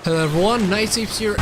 Hello everyone, Naitsabes here.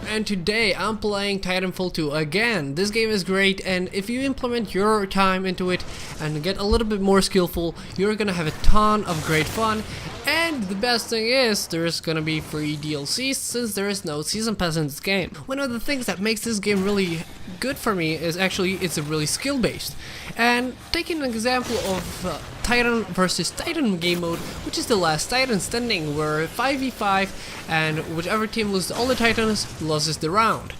And today I'm playing TitanFall 2 again. This game is great, and if you implement your time into it and get a little bit more skillful, you're gonna have a ton of great fun. And the best thing is, there's gonna be free DLCs since there is no season pass in this game. One of the things that makes this game really good for me is actually it's really skill based. And taking an example of Titan versus Titan game mode, which is the last Titan standing, where 5v5 and whichever team loses all the Titans loses the round.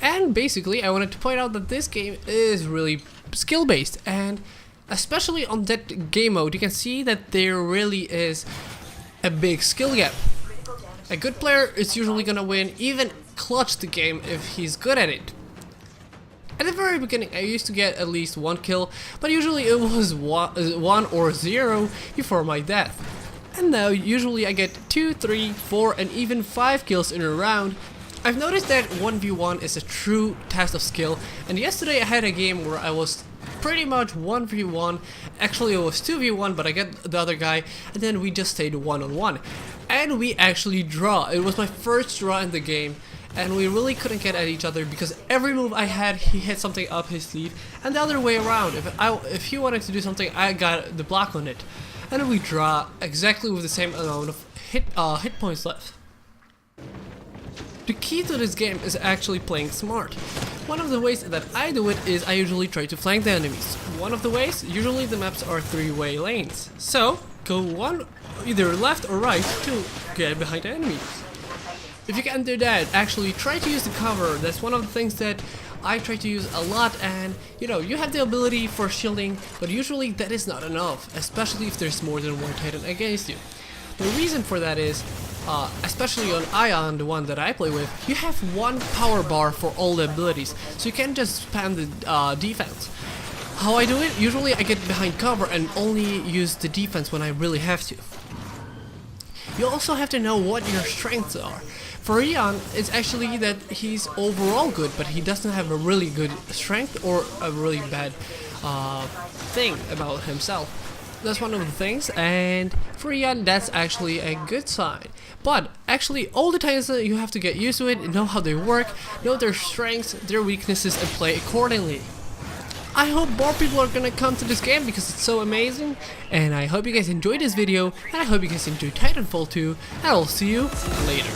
And basically I wanted to point out that this game is really skill based, and especially on that game mode you can see that there really is a big skill gap. A good player is usually gonna win, even clutch the game if he's good at it. At the very beginning I used to get at least one kill, but usually it was one or zero before my death. And now usually I get 2, 3, 4 and even 5 kills in a round. I've noticed that 1v1 is a true test of skill, and yesterday I had a game where I was pretty much 1v1, actually it was 2v1, but I got the other guy, and then we just stayed 1-on-1. And we actually draw. It was my first draw in the game, and we really couldn't get at each other because every move I had, he had something up his sleeve, and the other way around. If he wanted to do something, I got the block on it. And we draw exactly with the same amount of hit points left. The key to this game is actually playing smart. One of the ways that I do it is I usually try to flank the enemies. One of the ways, usually the maps are 3-way lanes. So, go one, either left or right to get behind the enemies. If you can't do that, actually try to use the cover. That's one of the things that I try to use a lot, and you know, you have the ability for shielding, but usually that is not enough, especially if there's more than one Titan against you. The reason for that is, especially on Ion, the one that I play with, you have one power bar for all the abilities, so you can't just spam the defense. How I do it? Usually I get behind cover and only use the defense when I really have to. You also have to know what your strengths are. For Ion, it's actually that he's overall good, but he doesn't have a really good strength or a really bad thing about himself. That's one of the things, and for Ian that's actually a good sign. But actually all the times you have to get used to it, know how they work, know their strengths, their weaknesses, and play accordingly. I hope more people are gonna come to this game because it's so amazing, and I hope you guys enjoyed this video, and I hope you guys enjoyed TitanFall 2, and I'll see you later.